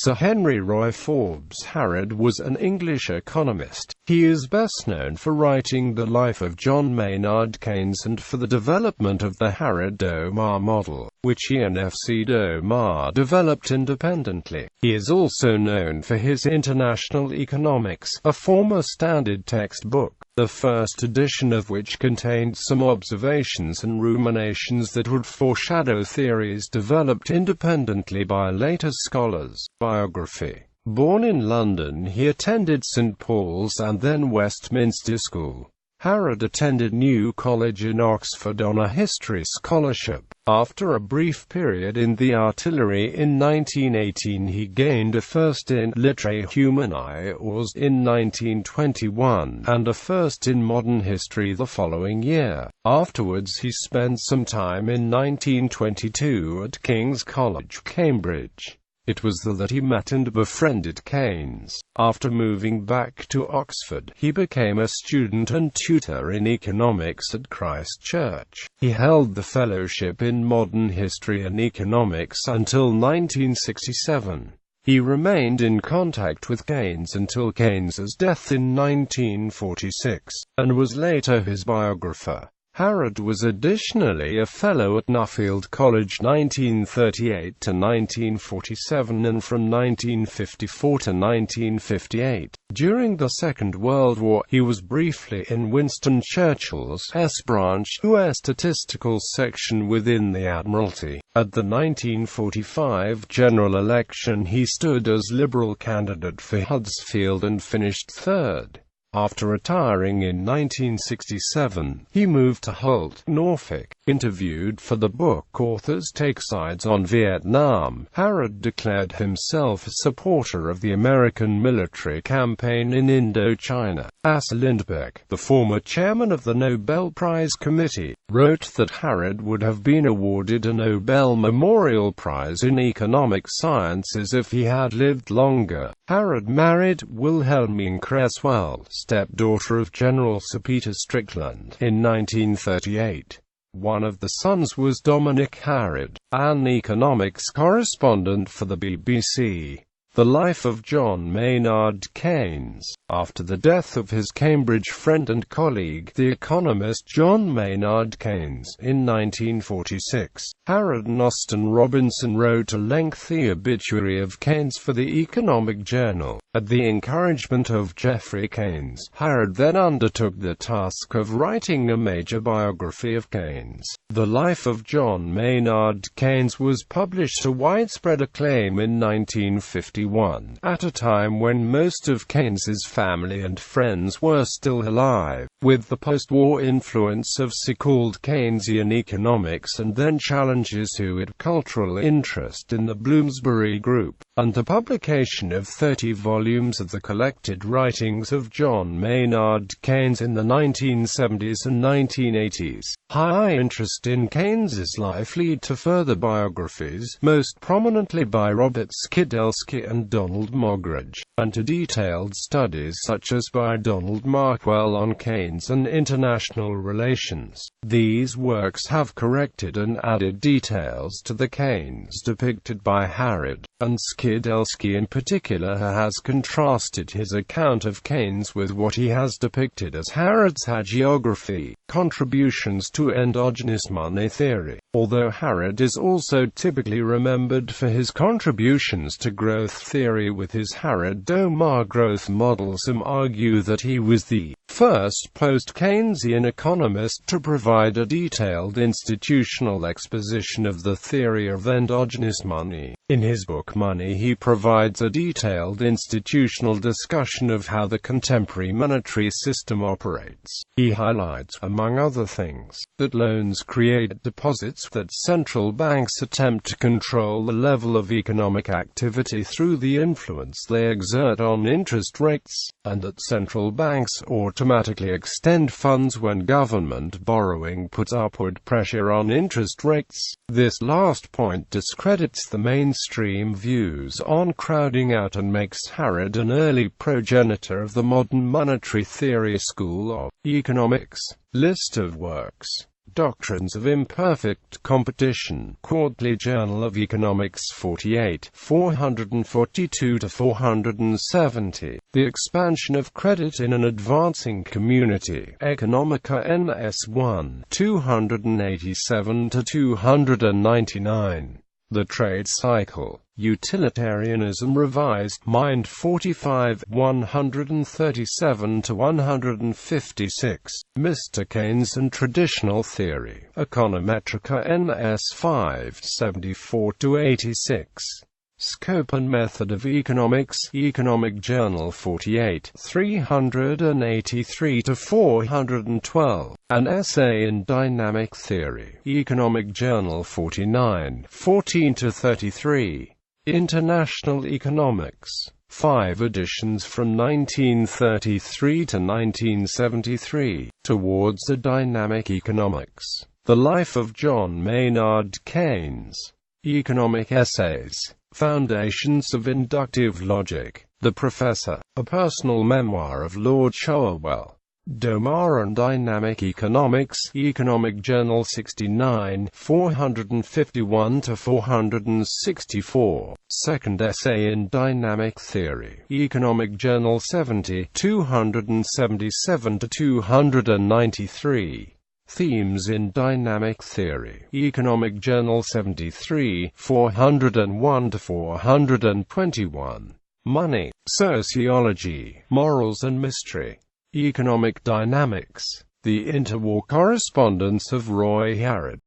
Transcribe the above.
Sir Henry Roy Forbes Harrod was an English economist. He is best known for writing The Life of John Maynard Keynes and for the development of the Harrod-Domar model, which he and Evsey Domar developed independently. He is also known for his International Economics, a former standard textbook, the first edition of which contained some observations and ruminations that would foreshadow theories developed independently by later scholars. Biography. Born in London, he attended St Paul's and then Westminster School. Harrod attended New College in Oxford on a history scholarship. After a brief period in the artillery in 1918, he gained a first in Literae Humanae Ors in 1921, and a first in modern history the following year. Afterwards he spent some time in 1922 at King's College, Cambridge. It was there that he met and befriended Keynes. After moving back to Oxford, he became a student and tutor in economics at Christ Church. He held the fellowship in modern history and economics until 1967. He remained in contact with Keynes until Keynes's death in 1946, and was later his biographer. Harrod was additionally a Fellow at Nuffield College 1938 to 1947 and from 1954 to 1958. During the Second World War, he was briefly in Winston Churchill's S Branch, US Statistical Section within the Admiralty. At the 1945 general election, he stood as Liberal candidate for Huddersfield and finished third. After retiring in 1967, he moved to Holt, Norfolk. Interviewed for the book Authors Take Sides on Vietnam, Harrod declared himself a supporter of the American military campaign in Indochina. Asa Lindbeck, the former chairman of the Nobel Prize Committee, wrote that Harrod would have been awarded a Nobel Memorial Prize in Economic Sciences if he had lived longer. Harrod married Wilhelmine Creswell, stepdaughter of General Sir Peter Strickland, in 1938. One of the sons was Dominic Harrod, an economics correspondent for the BBC. The Life of John Maynard Keynes. After the death of his Cambridge friend and colleague, the economist John Maynard Keynes, in 1946, Harrod and Austin Robinson wrote a lengthy obituary of Keynes for the Economic Journal. At the encouragement of Geoffrey Keynes, Harrod then undertook the task of writing a major biography of Keynes. The Life of John Maynard Keynes was published to widespread acclaim in 1951, at a time when most of Keynes's family and friends were still alive. With the post-war influence of so-called Keynesian economics and then challenges to it, cultural interest in the Bloomsbury Group, and the publication of 30 volumes of the collected writings of John Maynard Keynes in the 1970s and 1980s. High interest in Keynes's life led to further biographies, most prominently by Robert Skidelsky and Donald Mogridge, and to detailed studies such as by Donald Markwell on Keynes and international relations. These works have corrected and added details to the Keynes depicted by Harrod, and Skidelsky in particular has contrasted his account of Keynes with what he has depicted as Harrod's hagiography, contributions to endogenous money theory. Although Harrod is also typically remembered for his contributions to growth theory with his Harrod-Domar growth model, some argue that he was the first post-Keynesian economist to provide a detailed institutional exposition of the theory of endogenous money. In his book Money, he provides a detailed institutional discussion of how the contemporary monetary system operates. He highlights, among other things, that loans create deposits, that central banks attempt to control the level of economic activity through the influence they exert on interest rates, and that central banks automatically extend funds when government borrowing puts upward pressure on interest rates. This last point discredits the mainstream views on crowding out and makes Harrod an early progenitor of the modern monetary theory school of economics. List of works. Doctrines of Imperfect Competition, Quarterly Journal of Economics 48, 442–470. The Expansion of Credit in an Advancing Community, Economica NS 1, 287–299. The Trade Cycle, Utilitarianism Revised, Mind 45, 137–156. Mr. Keynes and Traditional Theory, Econometrica NS 5, 74–86. Scope and Method of Economics, Economic Journal 48, 383–412. An Essay in Dynamic Theory, Economic Journal 49, 14–33. International Economics, 5 editions from 1933 to 1973. Towards a Dynamic Economics, The Life of John Maynard Keynes. Economic Essays, Foundations of Inductive Logic, The Professor, A Personal Memoir of Lord Cherwell. Domar and Dynamic Economics, Economic Journal 69, 451–464. Second Essay in Dynamic Theory, Economic Journal 70, 277–293. Themes in Dynamic Theory, Economic Journal 73, 401–421. Money, Sociology, Morals and Mystery. Economic Dynamics, The Interwar Correspondence of Roy Harrod.